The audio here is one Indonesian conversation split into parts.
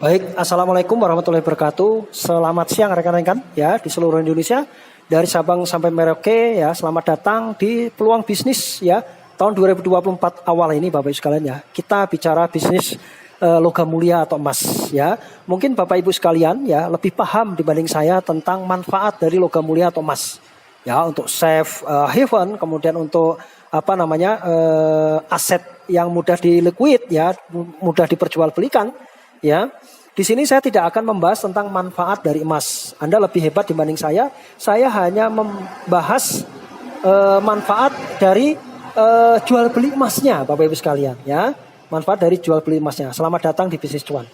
Baik, Assalamualaikum warahmatullahi wabarakatuh. Selamat siang rekan-rekan ya di seluruh Indonesia. Dari Sabang sampai Merauke ya, selamat datang di Peluang Bisnis ya. Tahun 2024 awal ini Bapak Ibu sekalian ya. Kita bicara bisnis logam mulia atau emas ya. Mungkin Bapak Ibu sekalian ya lebih paham dibanding saya tentang manfaat dari logam mulia atau emas. Ya, untuk safe haven, kemudian untuk aset yang mudah dilikuid ya, mudah diperjualbelikan. Ya, di sini saya tidak akan membahas tentang manfaat dari emas. Anda lebih hebat dibanding saya. Saya hanya membahas manfaat dari jual beli emasnya, Bapak Ibu sekalian. Ya, manfaat dari jual beli emasnya. Selamat datang di Bisnis Cuan.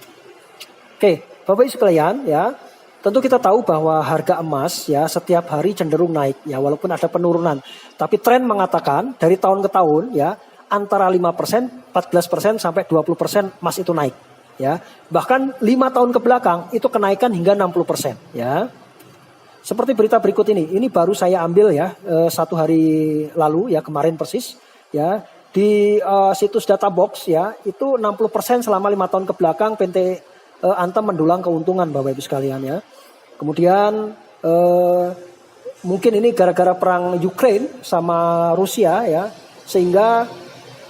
Oke, Bapak Ibu sekalian, ya, tentu kita tahu bahwa harga emas ya setiap hari cenderung naik. Ya, walaupun ada penurunan, tapi tren mengatakan dari tahun ke tahun ya antara 5%, 14% sampai 20% emas itu naik. Ya, bahkan 5 tahun ke belakang itu kenaikan hingga 60%. Ya, seperti berita berikut ini baru saya ambil ya 1 hari lalu ya, kemarin persis ya, di situs Databox ya, itu 60% selama 5 tahun ke belakang PT Antam mendulang keuntungan Bapak Ibu sekalian ya. Kemudian mungkin ini gara-gara perang Ukraine sama Rusia ya, sehingga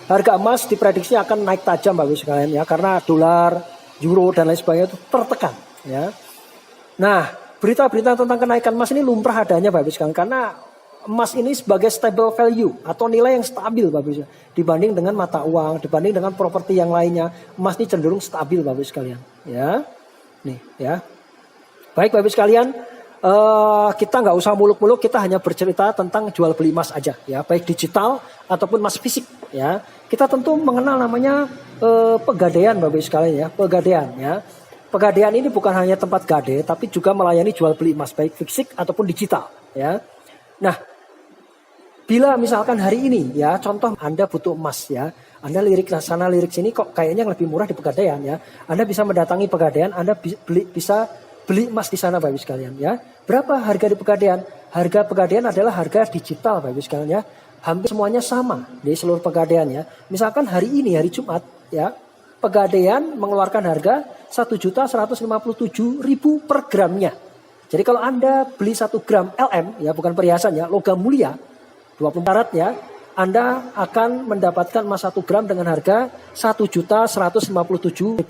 harga emas diprediksi akan naik tajam Bapak Ibu sekalian ya, karena dolar, euro dan lain sebagainya itu tertekan ya. Nah, berita-berita tentang kenaikan emas ini lumrah adanya Bapak Ibu sekalian, karena emas ini sebagai stable value atau nilai yang stabil Bapak Ibu, dibanding dengan mata uang, dibanding dengan properti yang lainnya. Emas ini cenderung stabil Bapak Ibu sekalian ya. Nih ya. Baik Bapak Ibu sekalian, kita nggak usah muluk-muluk, kita hanya bercerita tentang jual beli emas aja ya, baik digital ataupun emas fisik ya. Kita tentu mengenal namanya pegadaian Bapak Ibu sekalian ya, pegadaian ya. Pegadaian ini bukan hanya tempat gade, tapi juga melayani jual beli emas baik fisik ataupun digital ya. Nah, bila misalkan hari ini ya, contoh Anda butuh emas ya, Anda lirik sana lirik sini kok kayaknya yang lebih murah di pegadaian ya. Anda bisa mendatangi pegadaian, Anda bisa beli emas di sana Bapak Ibu sekalian ya. Berapa harga di pegadaian? Harga pegadaian adalah harga digital Bapak Ibu sekalian ya. Hampir semuanya sama di seluruh pegadaian ya. Misalkan hari ini hari Jumat ya, pegadaian mengeluarkan harga 1.157.000 per gramnya. Jadi kalau Anda beli 1 gram LM ya, bukan perhiasan ya, logam mulia 20 karat ya, Anda akan mendapatkan emas 1 gram dengan harga Rp1.157.000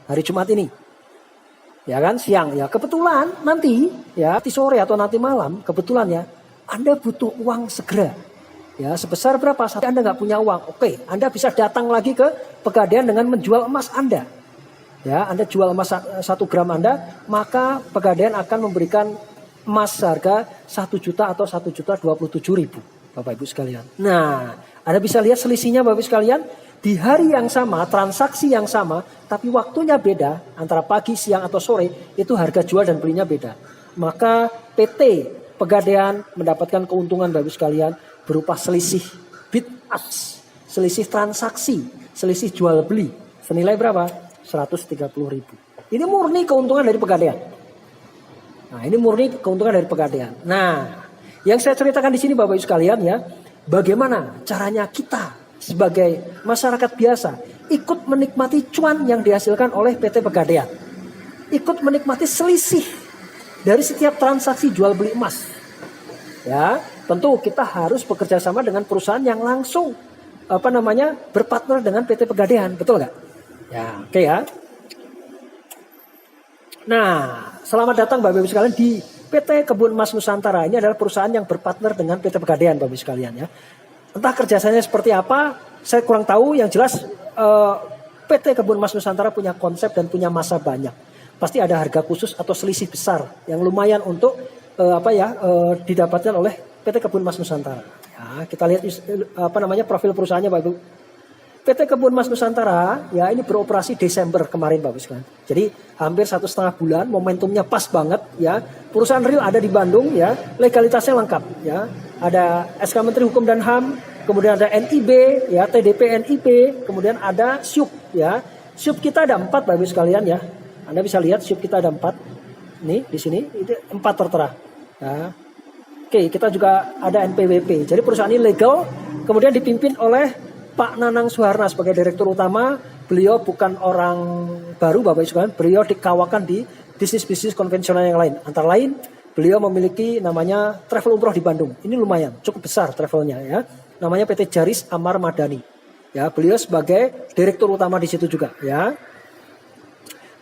hari Jumat ini. Ya kan, siang ya. Kebetulan nanti ya, nanti sore atau nanti malam, kebetulan ya, Anda butuh uang segera. Ya, sebesar berapa? Sampai Anda nggak punya uang. Oke, Anda bisa datang lagi ke pegadaian dengan menjual emas Anda. Ya, Anda jual emas 1 gram Anda, maka pegadaian akan memberikan emas harga 1 juta atau 1.027.000 Bapak Ibu sekalian. Nah, Anda bisa lihat selisihnya Bapak Ibu sekalian. Di hari yang sama, transaksi yang sama, tapi waktunya beda, antara pagi, siang, atau sore, itu harga jual dan belinya beda. Maka PT Pegadaian mendapatkan keuntungan Bapak Ibu sekalian berupa selisih bid ask, selisih transaksi, selisih jual beli. Senilai berapa? 130.000. Ini murni keuntungan dari Pegadaian. Nah, ini murni keuntungan dari Pegadaian. Nah, yang saya ceritakan di sini Bapak Ibu sekalian ya, bagaimana caranya kita sebagai masyarakat biasa ikut menikmati cuan yang dihasilkan oleh PT Pegadaian. Ikut menikmati selisih dari setiap transaksi jual beli emas. Ya, tentu kita harus bekerja sama dengan perusahaan yang langsung berpartner dengan PT Pegadaian, betul nggak? Ya, oke ya. Nah, selamat datang Bapak Ibu sekalian di PT Kebun Emas Nusantara. Ini adalah perusahaan yang berpartner dengan PT Pegadaian Bapak Ibu sekalian ya. Entah kerjasamanya seperti apa, saya kurang tahu. Yang jelas PT Kebun Emas Nusantara punya konsep dan punya masa banyak. Pasti ada harga khusus atau selisih besar yang lumayan untuk didapatkan oleh PT Kebun Emas Nusantara. Ya, kita lihat profil perusahaannya Bapak Ibu. PT Kebun Emas Nusantara ya, ini beroperasi Desember kemarin Bapak Ibu sekalian. Jadi hampir 1,5 bulan, momentumnya pas banget ya. Perusahaan real ada di Bandung ya, legalitasnya lengkap ya. Ada SK Menteri Hukum dan HAM, kemudian ada NIB ya, TDP NIB, kemudian ada SYUK ya. SYUK kita ada 4 Bapak Ibu sekalian ya. Anda bisa lihat SYUK kita ada 4. Nih di sini itu 4 tertera. Ya. Oke, kita juga ada NPWP. Jadi perusahaan ini legal, kemudian dipimpin oleh Pak Nanang Suharna sebagai Direktur Utama, beliau bukan orang baru Bapak Ibu sekalian, beliau dikawakan di bisnis-bisnis konvensional yang lain. Antara lain beliau memiliki namanya travel umroh di Bandung. Ini lumayan, cukup besar travelnya ya. Namanya PT Jaris Amar Madani. Ya, beliau sebagai direktur utama di situ juga ya.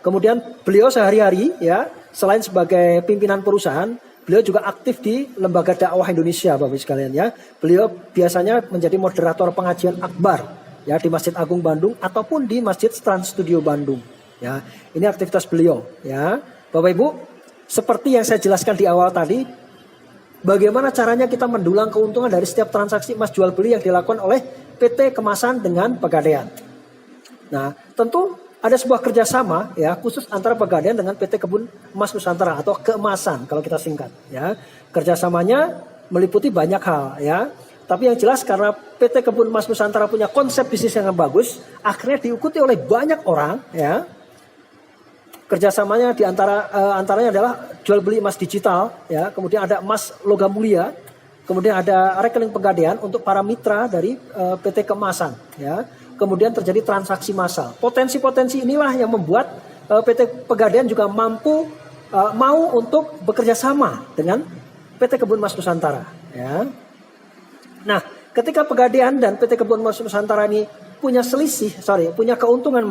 Kemudian beliau sehari-hari ya, selain sebagai pimpinan perusahaan, beliau juga aktif di Lembaga Dakwah Indonesia Bapak Ibu sekalian ya. Beliau biasanya menjadi moderator pengajian akbar ya di Masjid Agung Bandung ataupun di Masjid Trans Studio Bandung. Ya, ini aktivitas beliau ya. Bapak Ibu, seperti yang saya jelaskan di awal tadi, bagaimana caranya kita mendulang keuntungan dari setiap transaksi emas jual beli yang dilakukan oleh PT Kemasan dengan Pegadaian. Nah, tentu ada sebuah kerjasama ya khusus antara Pegadaian dengan PT Kebun Emas Nusantara atau Keemasan kalau kita singkat ya. Kerjasamanya meliputi banyak hal ya. Tapi yang jelas karena PT Kebun Emas Nusantara punya konsep bisnis yang bagus, akhirnya diikuti oleh banyak orang ya. Kerjasamanya antaranya adalah jual beli emas digital ya, kemudian ada emas logam mulia, kemudian ada rekening Pegadaian untuk para mitra dari PT Keemasan ya. Kemudian terjadi transaksi massal. Potensi-potensi inilah yang membuat PT Pegadaian juga mau untuk bekerja sama dengan PT Kebun Emas Nusantara ya. Nah, ketika Pegadaian dan PT Kebun Emas Nusantara ini punya punya keuntungan,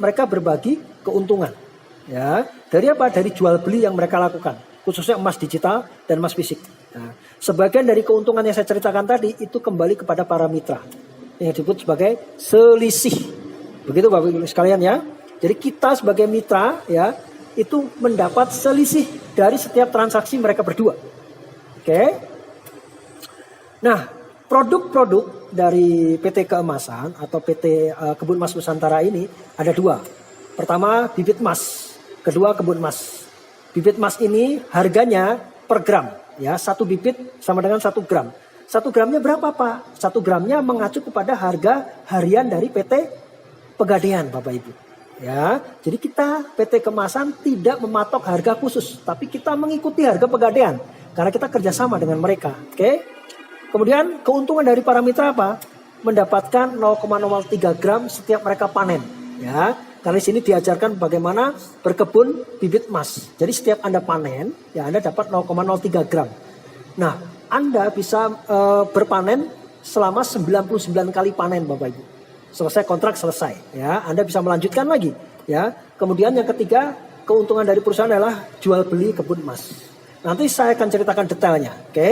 mereka berbagi keuntungan. Ya, dari apa? Dari jual beli yang mereka lakukan, khususnya emas digital dan emas fisik. Nah, sebagian dari keuntungan yang saya ceritakan tadi itu kembali kepada para mitra yang disebut sebagai selisih. Begitu Bapak Ibu sekalian ya. Jadi kita sebagai mitra ya itu mendapat selisih dari setiap transaksi mereka berdua. Oke. Nah, produk-produk dari PT Keemasan atau PT Kebun Emas Nusantara ini ada dua. Pertama, bibit emas. Kedua, kebun emas. Bibit emas ini harganya per gram. Ya, 1 bibit sama dengan 1 gram. 1 gramnya berapa Pak? 1 gramnya mengacu kepada harga harian dari PT Pegadaian Bapak Ibu. Ya, jadi kita PT Kemasan tidak mematok harga khusus. Tapi kita mengikuti harga Pegadaian. Karena kita kerjasama dengan mereka. Oke. Kemudian keuntungan dari para mitra apa? Mendapatkan 0,03 gram setiap mereka panen. Ya, karena di sini diajarkan bagaimana berkebun bibit emas. Jadi setiap Anda panen, ya Anda dapat 0,03 gram. Nah, Anda bisa berpanen selama 99 kali panen Bapak Ibu. Selesai kontrak selesai, ya. Anda bisa melanjutkan lagi, ya. Kemudian yang ketiga, keuntungan dari perusahaan adalah jual beli kebun emas. Nanti saya akan ceritakan detailnya, oke?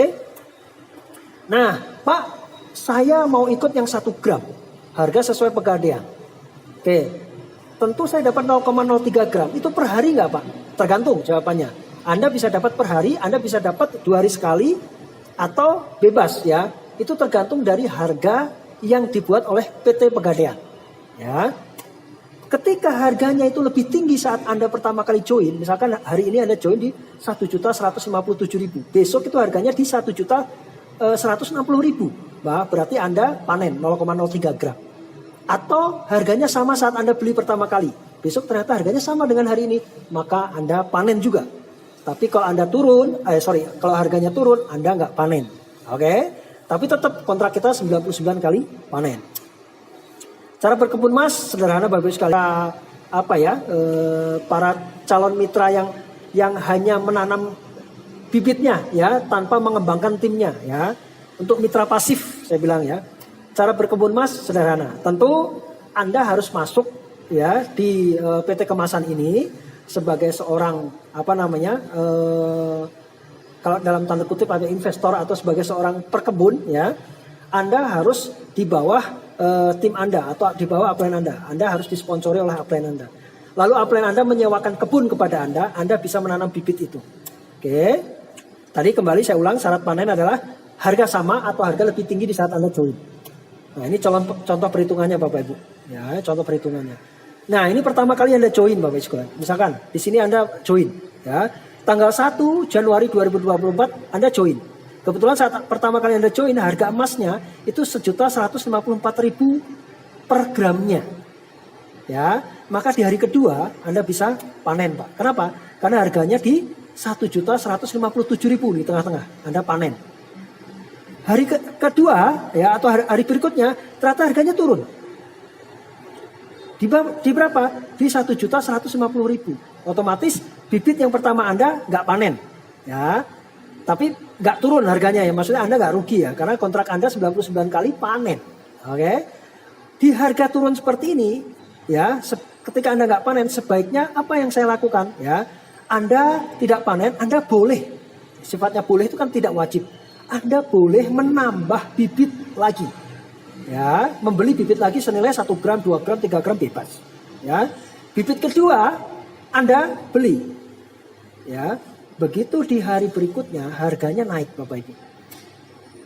Nah, Pak, saya mau ikut yang 1 gram. Harga sesuai Pegadaian. Oke. Tentu saya dapat 0,03 gram. Itu per hari nggak Pak? Tergantung jawabannya. Anda bisa dapat per hari, Anda bisa dapat 2 hari sekali, atau bebas ya. Itu tergantung dari harga yang dibuat oleh PT Pegadaian. Ya. Ketika harganya itu lebih tinggi saat Anda pertama kali join, misalkan hari ini Anda join di 1.157.000. Besok itu harganya di 1.160.000. Bah, berarti Anda panen 0,03 gram. Atau harganya sama saat Anda beli pertama kali. Besok ternyata harganya sama dengan hari ini. Maka Anda panen juga. Tapi kalau Anda kalau harganya turun, Anda nggak panen. Oke? Tapi tetap kontrak kita 99 kali panen. Cara berkebun emas sederhana bagus sekali. Para calon mitra yang hanya menanam bibitnya ya tanpa mengembangkan timnya ya. Untuk mitra pasif saya bilang ya. Cara berkebun emas sederhana. Tentu Anda harus masuk ya di PT Kemasan ini sebagai seorang kalau dalam tanda kutip ada investor atau sebagai seorang perkebun ya. Anda harus di bawah tim Anda atau di bawah upline Anda. Anda harus disponsori oleh upline Anda. Lalu upline Anda menyewakan kebun kepada Anda bisa menanam bibit itu. Oke. Tadi kembali saya ulang, syarat panen adalah harga sama atau harga lebih tinggi di saat Anda join. Nah, ini contoh perhitungannya Bapak Ibu. Ya, contoh perhitungannya. Nah, ini pertama kali Anda join Bapak Ibu. Misalkan di sini Anda join ya. Tanggal 1 Januari 2024 Anda join. Kebetulan saat pertama kali Anda join harga emasnya itu 1.154.000 per gramnya. Ya, maka di hari kedua Anda bisa panen, Pak. Kenapa? Karena harganya di 1.157.000 di tengah-tengah. Anda panen. Hari kedua ya atau hari berikutnya ternyata harganya turun. Di berapa? Di 1.150.000. Otomatis bibit yang pertama Anda nggak panen. Ya. Tapi nggak turun harganya ya. Maksudnya Anda nggak rugi ya. Karena kontrak Anda 99 kali panen. Oke. Di harga turun seperti ini, ya, ketika Anda nggak panen, sebaiknya apa yang saya lakukan? Ya, Anda tidak panen, Anda boleh, sifatnya boleh itu kan tidak wajib. Anda boleh menambah bibit lagi, ya, membeli bibit lagi senilai 1 gram, 2 gram, 3 gram bebas. Ya, bibit kedua Anda beli, ya, begitu di hari berikutnya harganya naik, Bapak Ibu.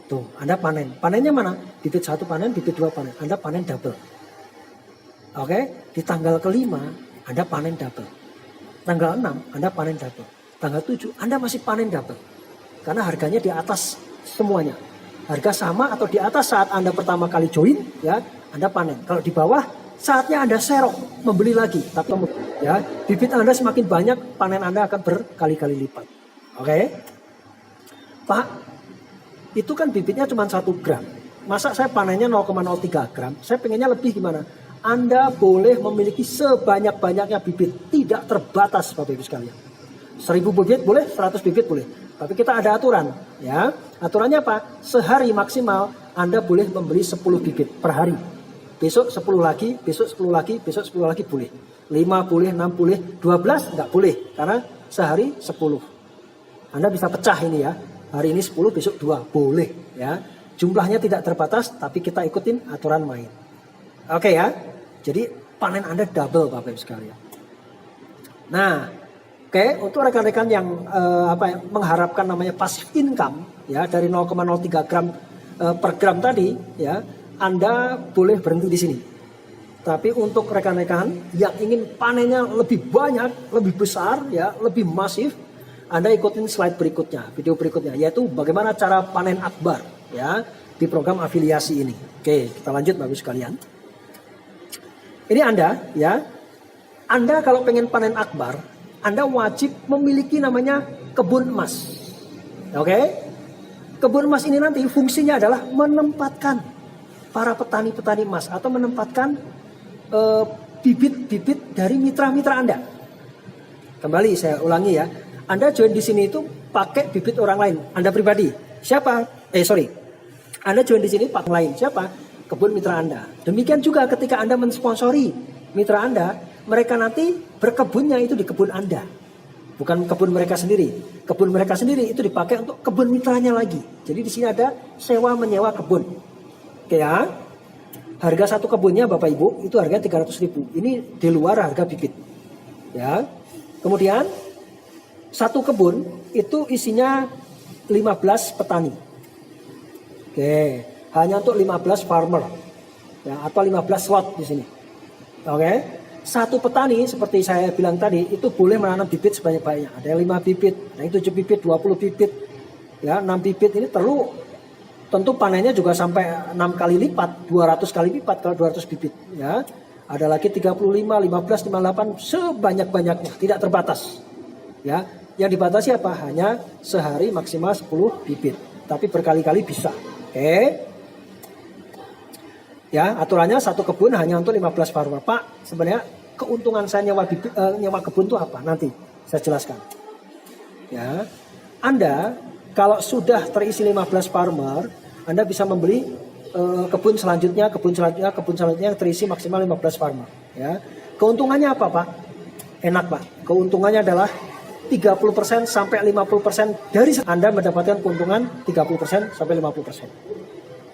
Tuh, Anda panen. Panennya mana? Bibit 1 panen, bibit 2 panen. Anda panen double. Oke, di tanggal kelima Anda panen double. Tanggal 6 Anda panen double. Tanggal 7 Anda masih panen double. Karena harganya di atas semuanya. Harga sama atau di atas saat Anda pertama kali join, ya, Anda panen. Kalau di bawah, saatnya Anda serok, membeli lagi. Tapi ya, bibit Anda semakin banyak, panen Anda akan berkali-kali lipat. Oke? Pak, itu kan bibitnya cuma 1 gram. Masa saya panennya 0,03 gram? Saya pengennya lebih gimana? Anda boleh memiliki sebanyak-banyaknya bibit. Tidak terbatas Bapak Ibu sekalian. 1000 bibit boleh, 100 bibit boleh. Tapi kita ada aturan. Ya, aturannya apa? Sehari maksimal Anda boleh membeli 10 bibit per hari. Besok 10 lagi, besok 10 lagi, besok 10 lagi boleh. 5 boleh, 6 boleh, 12 nggak boleh. Karena sehari 10. Anda bisa pecah ini ya. Hari ini 10, besok 2. Boleh ya. Jumlahnya tidak terbatas, tapi kita ikutin aturan main. Oke ya. Jadi panen Anda double Bapak Ibu sekalian. Nah, oke, untuk rekan-rekan yang mengharapkan namanya passive income ya dari 0,03 gram per gram tadi ya, Anda boleh berhenti di sini. Tapi untuk rekan-rekan yang ingin panennya lebih banyak, lebih besar ya, lebih masif, Anda ikutin slide berikutnya, video berikutnya, yaitu bagaimana cara panen akbar ya di program afiliasi ini. Oke, kita lanjut Bapak Ibu sekalian. Ini Anda ya, Anda kalau pengen panen akbar, Anda wajib memiliki namanya kebun emas. Oke, kebun emas ini nanti fungsinya adalah menempatkan para petani-petani emas atau menempatkan bibit-bibit dari mitra-mitra Anda. Kembali saya ulangi ya. Anda join di sini itu pakai bibit orang lain. Anda pribadi. Siapa? Anda join di sini pakai lain. Siapa? Kebun mitra Anda. Demikian juga ketika Anda mensponsori mitra Anda, mereka nanti berkebunnya itu di kebun Anda. Bukan kebun mereka sendiri. Kebun mereka sendiri itu dipakai untuk kebun mitranya lagi. Jadi di sini ada sewa menyewa kebun. Oke ya. Harga satu kebunnya Bapak Ibu itu harga 300.000. Ini di luar harga bibit. Ya. Kemudian satu kebun itu isinya 15 petani. Oke, hanya untuk 15 farmer. Ya, atau 15 slot di sini. Oke. Satu petani seperti saya bilang tadi itu boleh menanam bibit sebanyak-banyaknya. Ada yang 5 bibit, ada yang 7 bibit, 20 bibit. Ya, 6 bibit ini tentu panennya juga sampai 6 kali lipat, 200 kali lipat kalau 200 bibit. Ya. Ada lagi 35, 15, 58 sebanyak-banyaknya, tidak terbatas. Ya. Yang dibatasi apa? Hanya sehari maksimal 10 bibit. Tapi berkali-kali bisa. Oke. Ya, aturannya satu kebun hanya untuk 15 farmer. Pak, sebenarnya keuntungan saya nyewa kebun itu apa? Nanti saya jelaskan. Ya. Anda kalau sudah terisi 15 farmer, Anda bisa membeli kebun selanjutnya yang terisi maksimal 15 farmer. Ya. Keuntungannya apa, Pak? Enak, Pak. Keuntungannya adalah 30% sampai 50% dari Anda mendapatkan keuntungan 30% sampai 50%.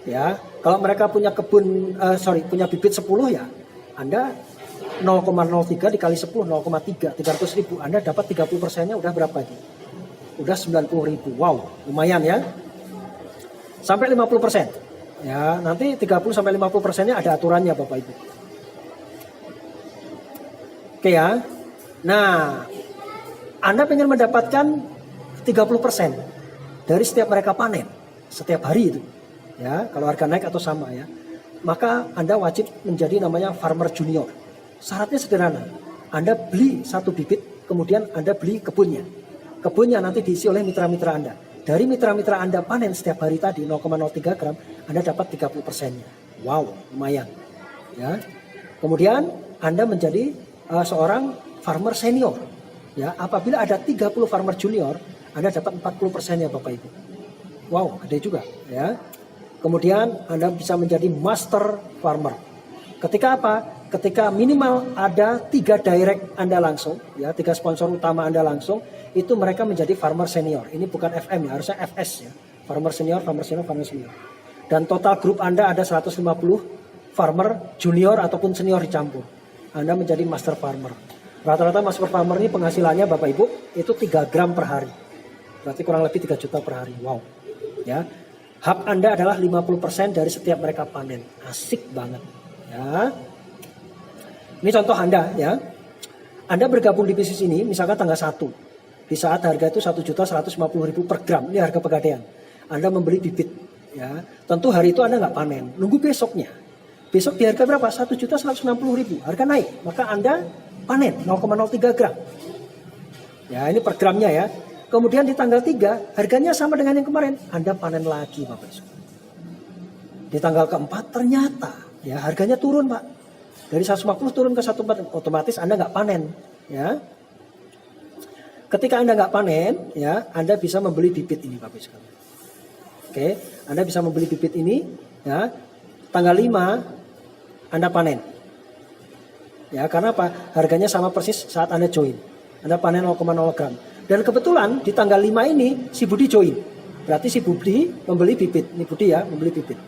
Ya, kalau mereka punya punya bibit 10 ya, Anda 0,03 dikali 10 0,3 300.000, Anda dapat 30%-nya udah berapa ini? Udah 90.000. Wow, lumayan ya. Sampai 50%. Ya, nanti 30 sampai 50%-nya ada aturannya Bapak Ibu. Oke ya. Nah, Anda pengen mendapatkan 30% dari setiap mereka panen setiap hari itu. Ya, kalau harga naik atau sama ya. Maka Anda wajib menjadi namanya farmer junior. Syaratnya sederhana. Anda beli satu bibit, kemudian Anda beli kebunnya. Kebunnya nanti diisi oleh mitra-mitra Anda. Dari mitra-mitra Anda panen setiap hari tadi 0,03 gram, Anda dapat 30%-nya. Wow, lumayan. Ya. Kemudian Anda menjadi seorang farmer senior. Ya, apabila ada 30 farmer junior, Anda dapat 40%-nya Bapak Ibu. Wow, gede juga ya. Kemudian Anda bisa menjadi master farmer. Ketika apa? Ketika minimal ada 3 direct Anda langsung, ya 3 sponsor utama Anda langsung, itu mereka menjadi farmer senior. Ini bukan FM ya, harusnya FS ya. Farmer senior, farmer senior, farmer senior. Dan total grup Anda ada 150 farmer junior ataupun senior dicampur. Anda menjadi master farmer. Rata-rata master farmer ini penghasilannya Bapak Ibu itu 3 gram per hari. Berarti kurang lebih 3 juta per hari. Wow. Ya. Hak Anda adalah 50% dari setiap mereka panen. Asik banget. Ya. Ini contoh Anda ya. Anda bergabung di bisnis ini misalkan tanggal 1. Di saat harga itu 1.150.000 per gram. Ini harga pegadaian. Anda membeli bibit. Ya. Tentu hari itu Anda nggak panen. Nunggu besoknya. Besok di harga berapa? 1.160.000. Harga naik. Maka Anda panen 0,03 gram. Ya ini per gramnya ya. Kemudian di tanggal 3 harganya sama dengan yang kemarin. Anda panen lagi Bapak Ibu. Di tanggal keempat ternyata ya harganya turun Pak. Dari 150 turun ke 140. Otomatis Anda nggak panen. Ya. Ketika Anda nggak panen ya Anda bisa membeli bibit ini Bapak Ibu. Oke. Anda bisa membeli bibit ini ya. Tanggal 5 Anda panen. Ya, karena apa? Harganya sama persis saat Anda join. Anda panen 0,0 gram. Dan kebetulan di tanggal 5 ini si Budi join. Berarti si Budi membeli bibit. Ini Budi ya, membeli bibit.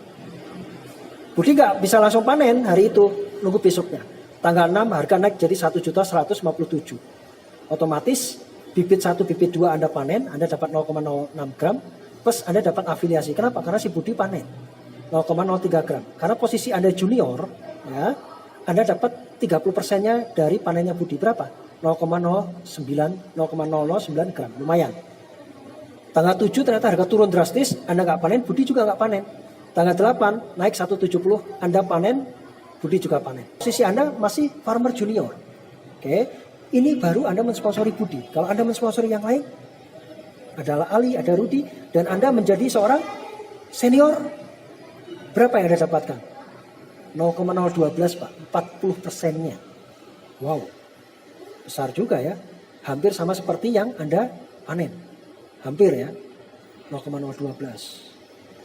Budi nggak bisa langsung panen hari itu, nunggu besoknya. Tanggal 6 harga naik jadi 1.157. Otomatis bibit 1, bibit 2 Anda panen, Anda dapat 0,06 gram. Plus Anda dapat afiliasi. Kenapa? Karena si Budi panen 0,03 gram. Karena posisi Anda junior, ya, Anda dapat 30%-nya dari panennya Budi. Berapa? 0,09 gram. Lumayan. Tanggal 7 ternyata harga turun drastis. Anda nggak panen, Budi juga nggak panen. Tanggal 8 naik 170. Anda panen, Budi juga panen. Posisi Anda masih farmer junior. Oke. Ini baru Anda mensponsori Budi. Kalau Anda mensponsori yang lain, adalah Ali, ada Rudi. Dan Anda menjadi seorang senior. Berapa yang Anda dapatkan? 0,012 Pak, 40%-nya. Wow, besar juga ya. Hampir sama seperti yang Anda panen. Hampir ya, 0,012.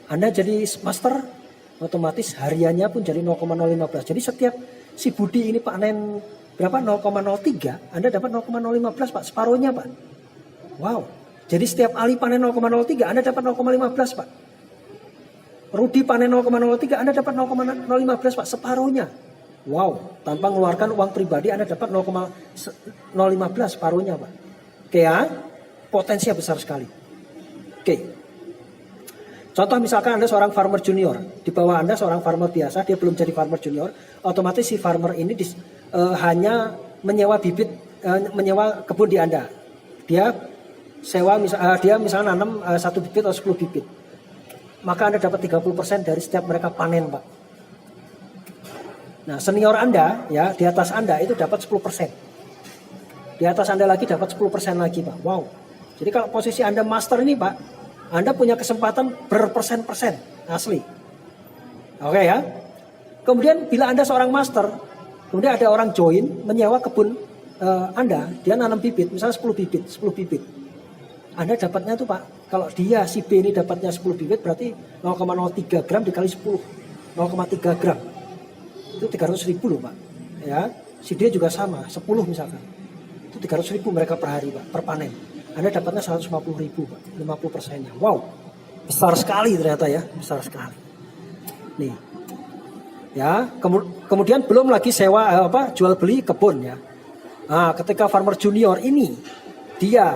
Anda jadi master, otomatis hariannya pun jadi 0,015. Jadi setiap si Budi ini panen berapa? 0,03, Anda dapat 0,015 Pak, separuhnya Pak. Wow, jadi setiap Ali panen 0,03, Anda dapat 0,15 Pak. Rudi panen 0,03, Anda dapat 0,015 Pak, separuhnya. Wow, tanpa mengeluarkan uang pribadi Anda dapat 0,015 separuhnya Pak. Oke ya, potensinya besar sekali. Oke. Contoh misalkan Anda seorang farmer junior, di bawah Anda seorang farmer biasa, dia belum jadi farmer junior, otomatis si farmer ini hanya menyewa bibit, menyewa kebun di Anda. Dia sewa, dia misalnya nanam 1 bibit atau 10 bibit. Maka Anda dapat 30% dari setiap mereka panen, Pak. Nah, senior Anda, ya, di atas Anda itu dapat 10%. Di atas Anda lagi dapat 10% lagi, Pak. Wow. Jadi kalau posisi Anda master ini, Pak, Anda punya kesempatan berpersen-persen, asli. Oke ya. Kemudian bila Anda seorang master, kemudian ada orang join, menyewa kebun Anda, dia nanam bibit, misalnya 10 bibit, 10 bibit. Anda dapatnya tuh Pak, kalau dia si B ini dapatnya 10 bibit berarti 0,03 gram dikali 10, 0,3 gram. Itu 300.000 loh Pak. Ya, si D juga sama, 10 misalkan. Itu 300.000 mereka per hari Pak, per panen. Anda dapatnya 150.000 Pak, 50%-nya. Wow, besar sekali ternyata ya, besar sekali. Nih, ya, kemudian belum lagi sewa jual beli kebun ya. Nah, ketika farmer junior ini dia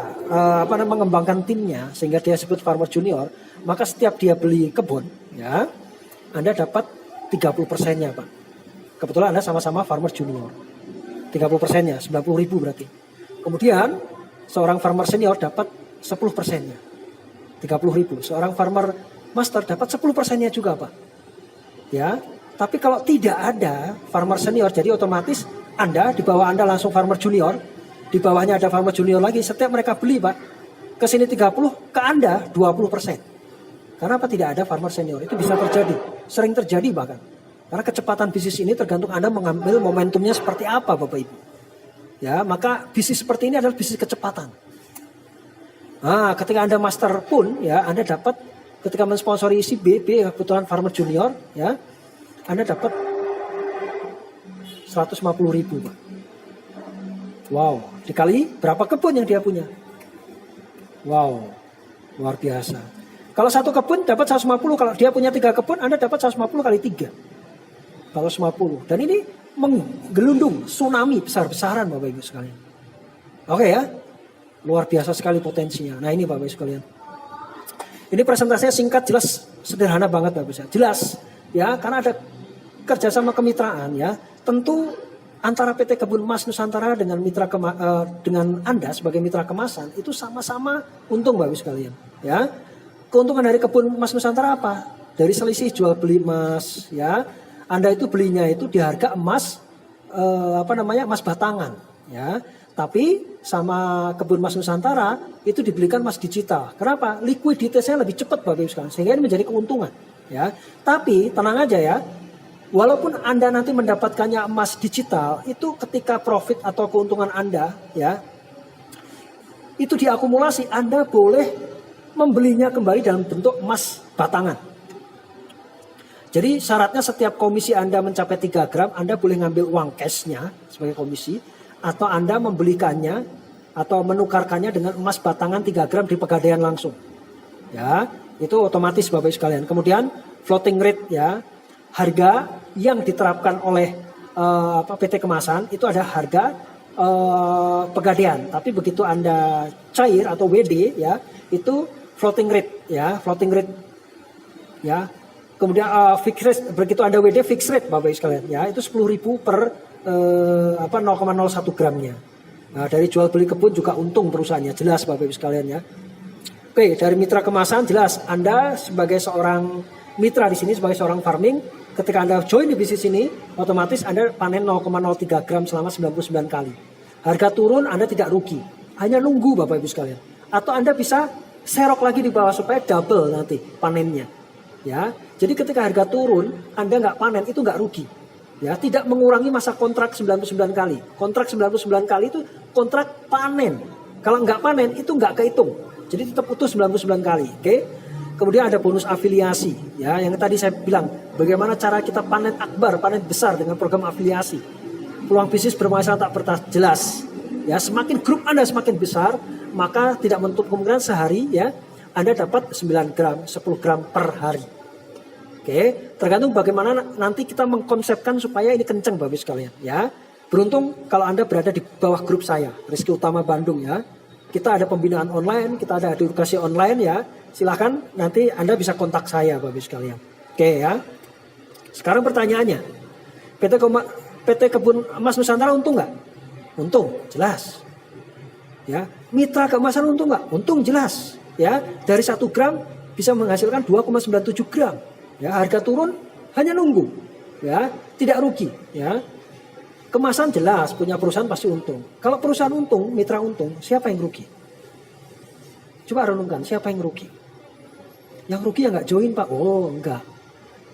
mengembangkan timnya sehingga dia sebut farmer junior, maka setiap dia beli kebun ya, Anda dapat 30%-nya Pak. Kebetulan Anda sama-sama farmer junior. 30%-nya 90.000 berarti. Kemudian seorang farmer senior dapat 10%-nya. 30.000. Seorang farmer master dapat 10%-nya juga Pak. Ya, tapi kalau tidak ada farmer senior, jadi otomatis Anda di bawah Anda langsung farmer junior. Di bawahnya ada farmer junior lagi, setiap mereka beli Pak, ke sini 30, ke Anda 20%. Karena apa? Tidak ada farmer senior, itu bisa terjadi, sering terjadi bahkan. Karena kecepatan bisnis ini tergantung Anda mengambil momentumnya seperti apa Bapak Ibu. Ya, maka bisnis seperti ini adalah bisnis kecepatan. Nah, ketika Anda master pun ya, Anda dapat ketika mensponsori si B kebetulan Farmer Junior ya, Anda dapat 150.000 Pak. Wow, dikali berapa kebun yang dia punya? Wow, luar biasa. Kalau satu kebun dapat 150, kalau dia punya 3 kebun, Anda dapat 150 kali 3. Kalau 150. Dan ini menggelundung tsunami besar-besaran Bapak Ibu sekalian. Oke ya, luar biasa sekali potensinya. Nah ini Bapak Ibu sekalian. Ini presentasinya singkat, jelas, sederhana banget Bapak Ibu. Jelas ya, karena ada kerjasama kemitraan ya. Tentu antara PT Kebun Emas Nusantara dengan dengan Anda sebagai mitra kemasan itu sama-sama untung Bapak Ibu sekalian. Ya, keuntungan dari Kebun Emas Nusantara apa? Dari selisih jual beli emas ya. Anda itu belinya itu di harga emas emas batangan ya. Tapi sama Kebun Emas Nusantara itu dibelikan emas digital. Kenapa? Likuiditasnya lebih cepat Bapak Ibu sekalian. Sehingga ini menjadi keuntungan ya. Tapi tenang aja ya. Walaupun Anda nanti mendapatkannya emas digital, itu ketika profit atau keuntungan Anda ya, itu diakumulasi, Anda boleh membelinya kembali dalam bentuk emas batangan. Jadi syaratnya setiap komisi Anda mencapai 3 gram, Anda boleh ngambil uang cashnya sebagai komisi, atau Anda membelikannya atau menukarkannya dengan emas batangan 3 gram di Pegadaian langsung. Ya, itu otomatis Bapak Ibu sekalian. Kemudian floating rate ya, harga yang diterapkan oleh PT Kemasan itu ada harga Pegadaian. Tapi begitu Anda cair atau WD ya, itu floating rate ya, floating rate ya. Kemudian fixed rate, begitu Anda WD fixed rate Bapak Ibu sekalian ya, itu 10.000 per 0,01 gramnya. Nah, dari jual beli kebun juga untung perusahaannya, jelas Bapak Ibu sekalian ya. Oke, dari mitra kemasan jelas Anda sebagai seorang mitra di sini, sebagai seorang farming, ketika Anda join di bisnis ini, otomatis Anda panen 0,03 gram selama 99 kali. Harga turun Anda tidak rugi, hanya nunggu Bapak Ibu sekalian. Atau Anda bisa serok lagi di bawah supaya double nanti panennya. Ya, jadi ketika harga turun, Anda nggak panen itu nggak rugi. Ya, tidak mengurangi masa kontrak 99 kali. Kontrak 99 kali itu kontrak panen. Kalau nggak panen itu nggak kehitung. Jadi tetap utuh 99 kali. Oke. Kemudian ada bonus afiliasi. Ya, yang tadi saya bilang, bagaimana cara kita panen akbar, panen besar dengan program afiliasi. Peluang bisnis bermasalah tak bertas jelas. Ya, semakin grup Anda semakin besar, maka tidak menutup kemungkinan sehari ya Anda dapat 9 gram, 10 gram per hari. Oke, tergantung bagaimana nanti kita mengkonsepkan supaya ini kenceng Bapak Ibu sekalian ya. Beruntung kalau Anda berada di bawah grup saya, Rizky Utama Bandung ya. Kita ada pembinaan online, kita ada edukasi online ya. Silahkan nanti Anda bisa kontak saya Bapak Ibu sekalian. Oke ya. Sekarang pertanyaannya, PT Kebun Emas Nusantara untung nggak? Untung, jelas. Ya, mitra keemasan untung nggak? Untung jelas. Ya, dari 1 gram bisa menghasilkan 2,97 gram. Ya, harga turun hanya nunggu. Ya, tidak rugi. Ya, kemasan jelas punya perusahaan pasti untung. Kalau perusahaan untung, mitra untung, siapa yang rugi? Coba renungkan, siapa yang rugi? Yang rugi yang nggak join Pak. Oh enggak.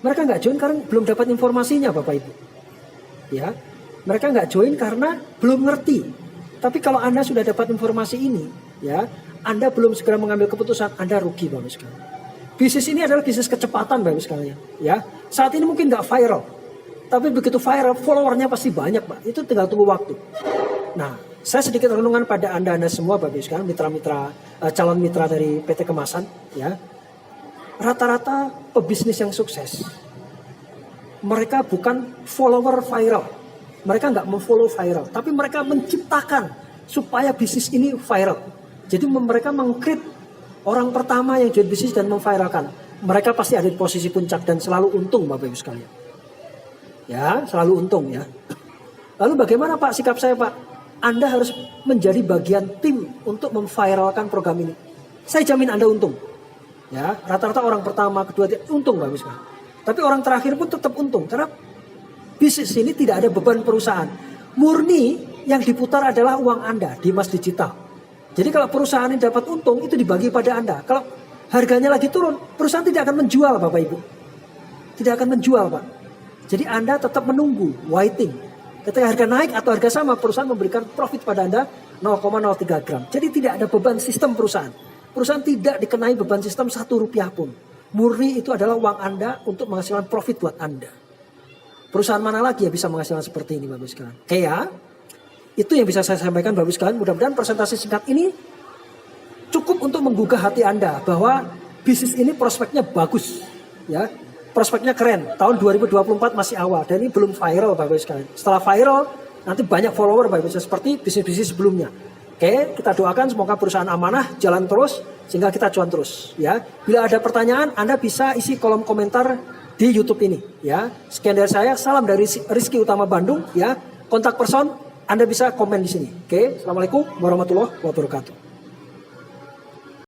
Mereka nggak join karena belum dapat informasinya Bapak Ibu. Ya, mereka nggak join karena belum ngerti. Tapi kalau Anda sudah dapat informasi ini, ya, Anda belum segera mengambil keputusan, Anda rugi Bapak Ibu sekalian. Bisnis ini adalah bisnis kecepatan Bapak Ibu sekalian. Ya, saat ini mungkin nggak viral, tapi begitu viral, followernya pasti banyak Pak. Itu tinggal tunggu waktu. Nah, saya sedikit renungan pada Anda semua Bapak Ibu sekalian, mitra-mitra, calon mitra dari PT Kemasan. Ya, rata-rata pebisnis yang sukses, mereka bukan follower viral. Mereka nggak memfollow viral, tapi mereka menciptakan supaya bisnis ini viral. Jadi mereka mengkrit orang pertama yang join bisnis dan memviralkan. Mereka pasti ada di posisi puncak dan selalu untung Bapak Ibu sekalian. Ya, selalu untung ya. Lalu bagaimana Pak sikap saya Pak? Anda harus menjadi bagian tim untuk memviralkan program ini. Saya jamin Anda untung. Ya, rata-rata orang pertama, kedua, untung Bapak Ibu sekalian. Tapi orang terakhir pun tetap untung karena bisnis ini tidak ada beban perusahaan. Murni yang diputar adalah uang Anda di emas digital. Jadi kalau perusahaan ini dapat untung, itu dibagi pada Anda. Kalau harganya lagi turun, perusahaan tidak akan menjual Bapak Ibu. Tidak akan menjual Pak. Jadi Anda tetap menunggu, waiting. Ketika harga naik atau harga sama, perusahaan memberikan profit pada Anda 0,03 gram. Jadi tidak ada beban sistem perusahaan. Perusahaan tidak dikenai beban sistem 1 rupiah pun. Murni itu adalah uang Anda untuk menghasilkan profit buat Anda. Perusahaan mana lagi yang bisa menghasilkan seperti ini Bapak sekalian? Kayak itu yang bisa saya sampaikan Bapak sekalian. Mudah-mudahan presentasi singkat ini cukup untuk menggugah hati Anda bahwa bisnis ini prospeknya bagus, ya. Prospeknya keren. Tahun 2024 masih awal dan ini belum viral Bapak sekalian. Setelah viral nanti banyak follower Bapak seperti bisnis-bisnis sebelumnya. Oke, kita doakan semoga perusahaan amanah jalan terus sehingga kita cuan terus, ya. Bila ada pertanyaan Anda bisa isi kolom komentar di YouTube ini, ya. Sekian dari saya, salam dari Rizky Utama Bandung, ya. Kontak person Anda bisa komen di sini. Oke, Assalamualaikum warahmatullahi wabarakatuh.